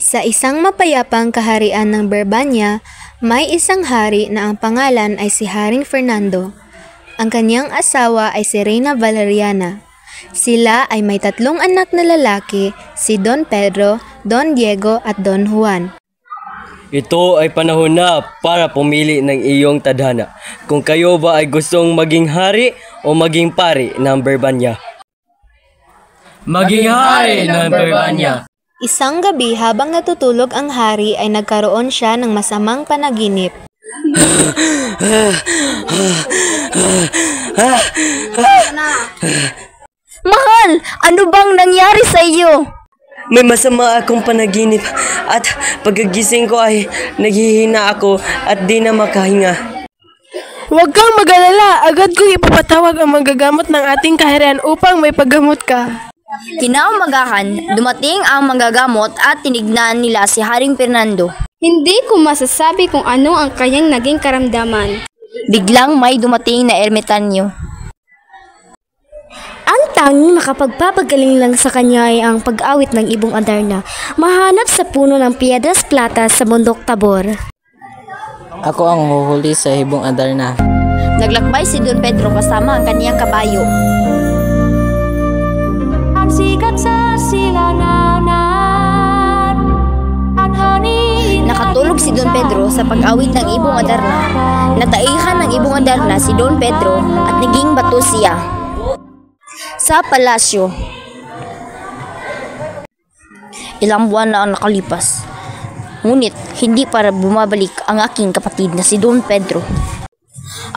Sa isang mapayapang kaharian ng Brabania, may isang hari na ang pangalan ay si Haring Fernando. Ang kanyang asawa ay si Reyna Valeriana. Sila ay may 3 anak na lalaki, si Don Pedro, Don Diego at Don Juan. Ito ay panahon na para pumili ng iyong tadhana. Kung kayo ba ay gustong maging hari o maging pari ng Brabania. Maging hari ng Brabania. Isang gabi habang natutulog ang hari ay nagkaroon siya ng masamang panaginip. Mahal, ano bang nangyari sa iyo? May masama akong panaginip at pagkagising ko ay naghihina ako at di na makahinga. Huwag kang mag-alala, agad kong ipapatawag ang manggagamot ng ating kaharian upang may paggamot ka. Kinaumagahan, dumating ang manggagamot at tinignan nila si Haring Fernando. Hindi ko masasabi kung ano ang kanyang naging karamdaman. Biglang may dumating na ermitanyo. Ang tanging makapagpapagaling lang sa kanya ay ang pag-awit ng ibong Adarna, mahanap sa puno ng Piedras Plata sa bundok Tabor. Ako ang huhuli sa ibong Adarna. Naglakbay si Don Pedro kasama ang kaniyang kabayo. Ang sikat sa silanganan, ang hangin. Nakatulog si Don Pedro sa pag-awit ng ibong Adarna. Nataihan ng ibong Adarna si Don Pedro at naging bato siya. Sa palasyo, ilang buwan na ang nakalipas. Ngunit hindi para bumabalik ang aking kapatid na si Don Pedro.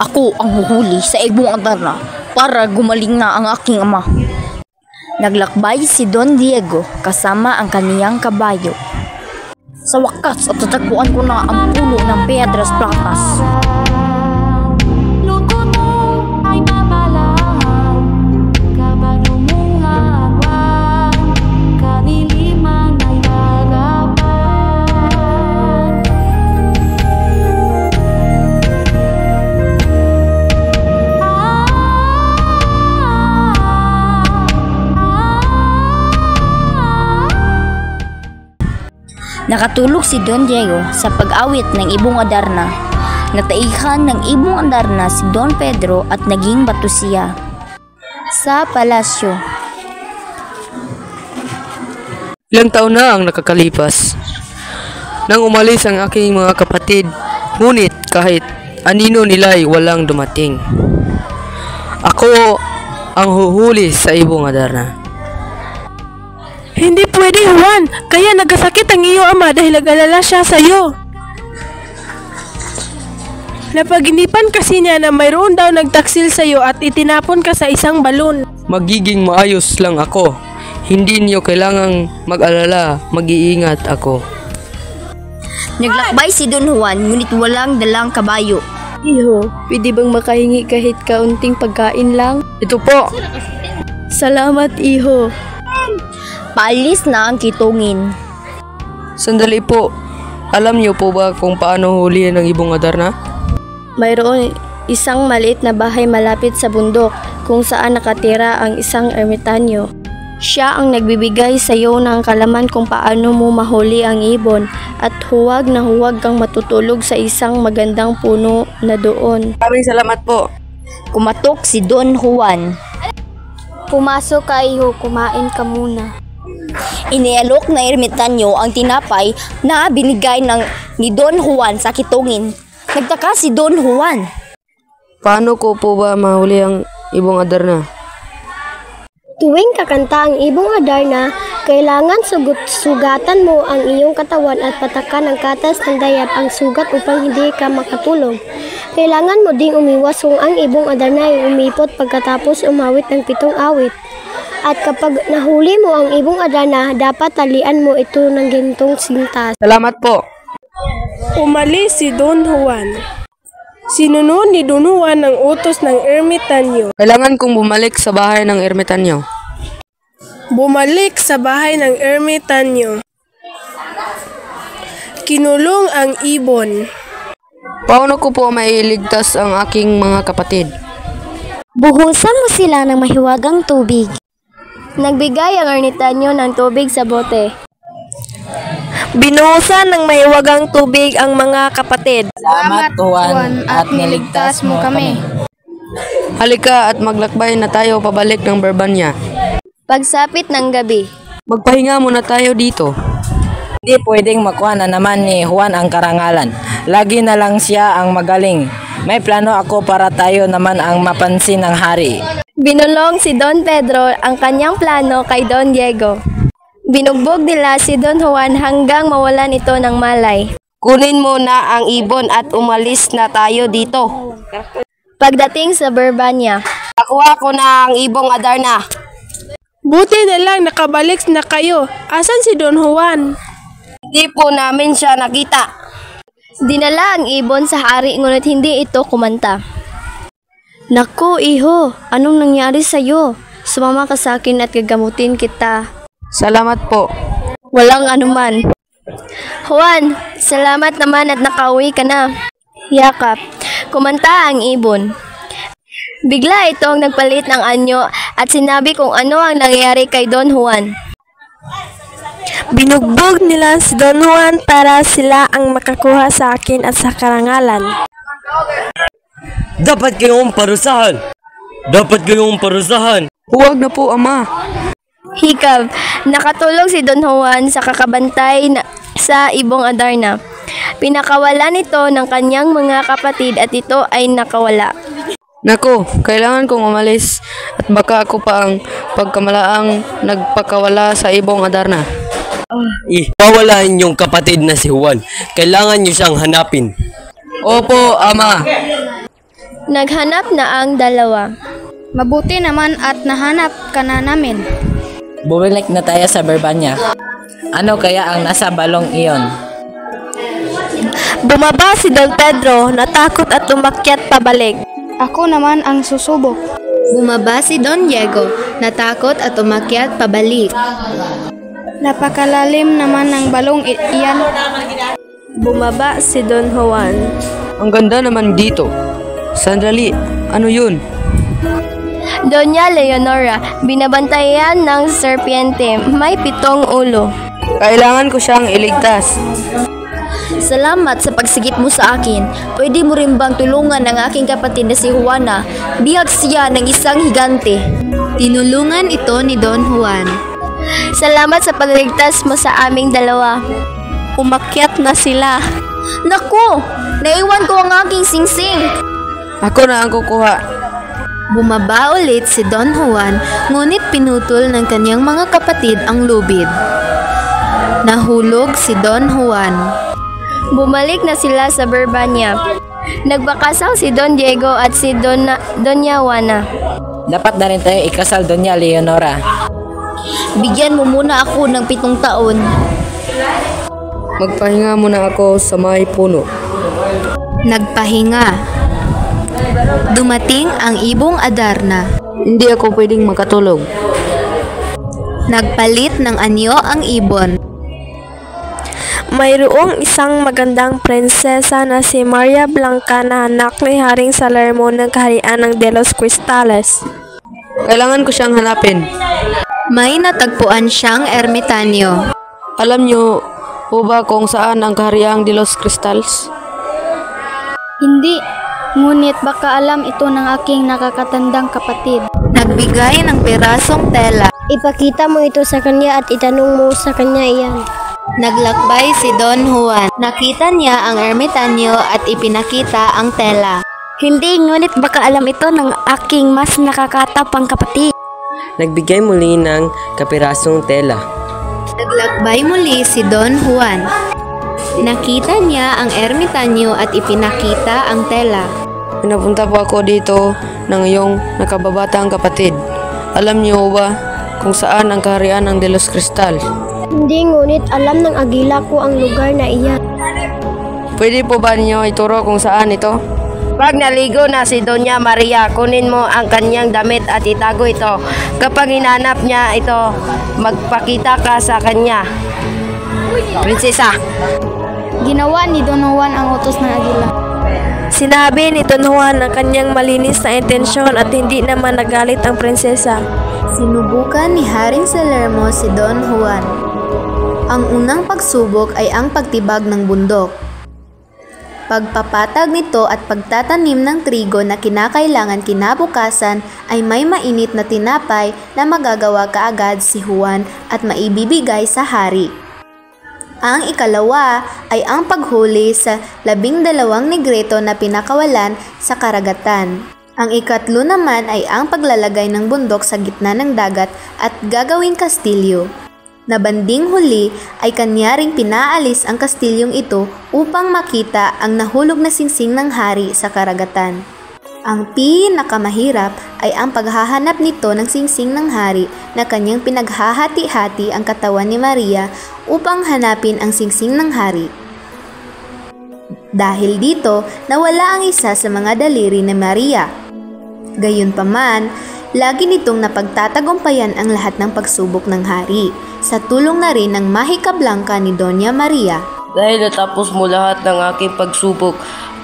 Ako ang huhuli sa ibong Adarna para gumaling na ang aking ama. Naglakbay si Don Diego kasama ang kaniyang kabayo. Sa wakas at tatagpuan ko na ang puno ng Piedras Platas. Nakatulog si Don Diego sa pag-awit ng ibong Adarna. Nataihan ng ibong Adarna si Don Pedro at naging bato siya. Sa palasyo, ilang taon na ang nakakalipas nang umalis ang aking mga kapatid, ngunit kahit anino nila'y walang dumating. Ako ang huhuli sa ibong Adarna. Hindi pwede, Juan. Kaya nagasakit ang iyong ama dahil nag-alala siya sa iyo. Napaginipan kasi niya na mayroon daw nagtaksil sa iyo at itinapon ka sa isang balon. Magiging maayos lang ako. Hindi niyo kailangang mag-alala. Mag-iingat ako. naglakbay si Don Juan ngunit walang dalang kabayo. Iho, pwede bang makahingi kahit kaunting pagkain lang? Ito po. Salamat, iho. Paalis na ang kitungin. Sandali po. Alam niyo po ba kung paano hulihin ng ibong Adarna? Mayroon isang maliit na bahay malapit sa bundok kung saan nakatira ang isang ermitanyo. Siya ang nagbibigay sa iyo ng kalaman kung paano mo mahuli ang ibon at huwag na huwag kang matutulog sa isang magandang puno na doon. Maraming salamat po. Kumatok si Don Juan. Pumasok ka, iho. Kumain ka muna. Inialok na ermitanyo ang tinapay na binigay ni Don Juan sa kitungin. Nagtaka si Don Juan. Paano ko po ba mahuli ang ibong Adarna? Tuwing kakanta ang ibong Adarna, kailangan sugatan mo ang iyong katawan at patakan ng katas ng dayap ang sugat upang hindi ka makatulog. Kailangan mo ding umiwas kung ang ibong Adarna ay umipot pagkatapos umawit ng 7 awit. At kapag nahuli mo ang ibong Adarna, dapat talian mo ito ng gintong sintas. Salamat po. Umalis si Don Juan. Sinunod ni Don Juan ang utos ng ermitanyo. Kailangan kong bumalik sa bahay ng ermitanyo. Bumalik sa bahay ng ermitanyo. Kinulong ang ibon. Paano ko po mailigtas ang aking mga kapatid? Buhusan mo sila ng mahiwagang tubig. Nagbigay ang ermitanyo ng tubig sa bote. Binuhusan ng mahiwagang tubig ang mga kapatid. Salamat, Juan, at niligtas mo kami. Halika at maglakbay na tayo pabalik ng Berbanya. Pagsapit ng gabi, Magpahinga muna tayo dito. Hindi pwedeng makuha na naman ni Juan ang karangalan. Lagi na lang siya ang magaling. May plano ako para tayo naman ang mapansin ng hari. Binulong si Don Pedro ang kanyang plano kay Don Diego. Binugbog nila si Don Juan hanggang mawalan ito ng malay. Kunin mo na ang ibon at umalis na tayo dito. Pagdating sa Berbanya, Nakuha ko na ang ibong Adarna. Buti na lang nakabalik na kayo. Asan si Don Juan? Hindi po namin siya nakita. dinala ang ibon sa hari ngunit hindi ito kumanta. Naku, iho, anong nangyari sa'yo? Sumama ka sa akin at gagamutin kita. Salamat po. Walang anuman. Juan, salamat naman at nakauwi ka na. Yakap, kumanta ang ibon. Bigla itong nagpalit ng anyo at sinabi kung ano ang nangyari kay Don Juan. Binugbog nila si Don Juan para sila ang makakuha sa akin at sa karangalan. Dapat kayong parusahan! Dapat kayong parusahan! Huwag na po, Ama. Hikab, nakatulong si Don Juan sa kakabantay sa ibong Adarna. Pinakawalan ito ng kanyang mga kapatid at ito ay nakawala. Nako, kailangan kong umalis at baka ako pa ang pagkamalaang nagpakawala sa ibong Adarna. Pawalahin yung kapatid na si Juan. Kailangan niyo siyang hanapin. Opo, Ama. Naghanap na ang dalawa. Mabuti naman at nahanap ka na namin. Bumalik na tayo sa Berbanya. Ano kaya ang nasa balong iyon? Bumaba si Don Pedro, natakot at umakyat pabalik. Ako naman ang susubok. Bumaba si Don Diego, natakot at umakyat pabalik. Napakalalim naman ng balong iyan. Bumaba si Don Juan. Ang ganda naman dito. Sandali, ano yun? Doña Leonora, binabantayan ng serpiente, may 7 ulo. Kailangan ko siyang iligtas. Salamat sa pagsigit mo sa akin. Pwede mo rin bang tulungan ang aking kapatid na si Juana? Bihag siya ng isang higante. Tinulungan ito ni Don Juan. Salamat sa pagligtas mo sa aming dalawa. Umakyat na sila. Naku! Naiwan ko ang aking singsing. Ako na ang kukuha. Bumaba ulit si Don Juan, ngunit pinutol ng kanyang mga kapatid ang lubid. Nahulog si Don Juan. Bumalik na sila sa Berbanya. Nagbakasal si Don Diego at si Doña Juana. Dapat na rin tayo ikasal, Doña Leonora. Bigyan mo muna ako ng 7 taon. Magpahinga muna ako sa may puno. Nagpahinga. Dumating ang ibong Adarna. Hindi ako pwedeng makatulog. Nagpalit ng anyo ang ibon. Mayroong isang magandang prinsesa na si Maria Blanca na anak ni Haring Salermo ng kaharian ng De los Cristales. Kailangan ko siyang hanapin. May natagpuan siyang ermitanyo. Alam niyo po ba kung saan ang kahariang De los Cristales? Hindi, ngunit baka alam ito ng aking nakakatandang kapatid. Nagbigay ng pirasong tela. Ipakita mo ito sa kanya at itanong mo sa kanya iyan. Naglakbay si Don Juan. Nakita niya ang ermitanyo at ipinakita ang tela. Hindi, ngunit baka alam ito ng aking mas nakakatapang kapatid. Nagbigay muli ng kapirasong tela. Naglakbay muli si Don Juan. Nakita niya ang ermitanyo at ipinakita ang tela. Pinapunta po ako dito ng iyong nakababatang kapatid. Alam niyo ba kung saan ang kaharian ng De los Cristales? Hindi, ngunit alam ng agila ko ang lugar na iyan. Pwede po ba niyo ituro kung saan ito? Pag naligo na si Doña Maria, kunin mo ang kanyang damit at itago ito. Kapag hinanap niya ito, magpakita ka sa kanya. Prinsesa. Ginawa ni Don Juan ang utos ng agila. Sinabi ni Don Juan ang kanyang malinis na intensyon at hindi naman nagalit ang prinsesa. Sinubukan ni Haring Salermo si Don Juan. Ang unang pagsubok ay ang pagtibag ng bundok. Pagpapatag nito at pagtatanim ng trigo na kinakailangan kinabukasan ay may mainit na tinapay na magagawa kaagad si Juan at maibibigay sa hari. Ang ikalawa ay ang paghuli sa 12 negrito na pinakawalan sa karagatan. Ang ikatlo naman ay ang paglalagay ng bundok sa gitna ng dagat at gagawing kastilyo. Na banding huli ay kanya ring pinaalis ang kastilyong ito upang makita ang nahulog na singsing ng hari sa karagatan. Ang pinakamahirap ay ang paghahanap nito ng singsing ng hari na kanyang pinaghahati-hati ang katawan ni Maria upang hanapin ang singsing ng hari. Dahil dito, nawala ang isa sa mga daliri ni Maria. Gayunpaman, lagi nitong napagtatagumpayan ang lahat ng pagsubok ng hari, sa tulong na rin ng mahika blanca ni Doña Maria. Dahil natapos mo lahat ng aking pagsubok,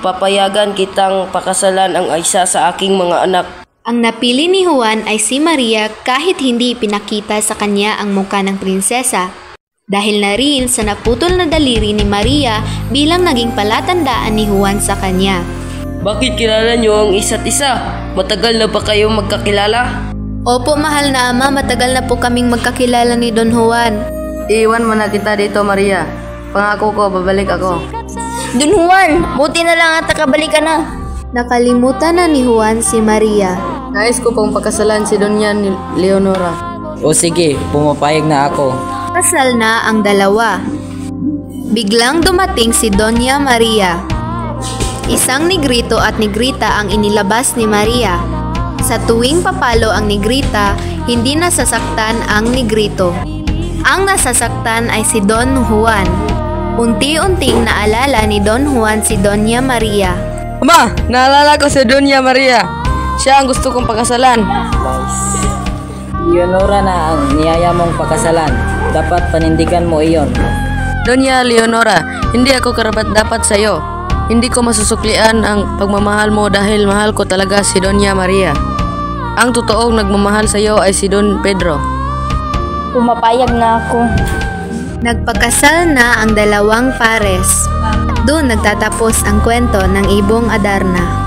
papayagan kitang pakasalan ang isa sa aking mga anak. Ang napili ni Juan ay si Maria kahit hindi pinakita sa kanya ang muka ng prinsesa. Dahil na rin sa naputol na daliri ni Maria bilang naging palatandaan ni Juan sa kanya. Bakit kilala niyo ang isa't isa? Matagal na ba kayo magkakilala? Opo, mahal na ama, matagal na po kaming magkakilala ni Don Juan. Iwan mo na kita dito, Maria. Pangako ko, babalik ako. Don Juan, buti na lang at nakabalik ka na. Nakalimutan na ni Juan si Maria. Nais ko pong pakasalan si Doña Leonora. O sige, pumapayag na ako. Kasal na ang dalawa. Biglang dumating si Doña Maria. Isang negrito at negrita ang inilabas ni Maria. Sa tuwing papalo ang negrita, hindi nasasaktan ang negrito. Ang nasasaktan ay si Don Juan. Unti-unting naalala ni Don Juan si Doña Maria. Ama, naalala ko si Doña Maria. Siya ang gusto kong pakasalan. Leonora na ang niyaya mong pakasalan. Dapat panindigan mo iyon. Doña Leonora, hindi ako karapat-dapat sa iyo. Hindi ko masusuklian ang pagmamahal mo dahil mahal ko talaga si Doña Maria. Ang totoong nagmamahal sa iyo ay si Don Pedro. Pumapayag na ako. Nagpakasal na ang dalawang pares. Doon nagtatapos ang kwento ng Ibong Adarna.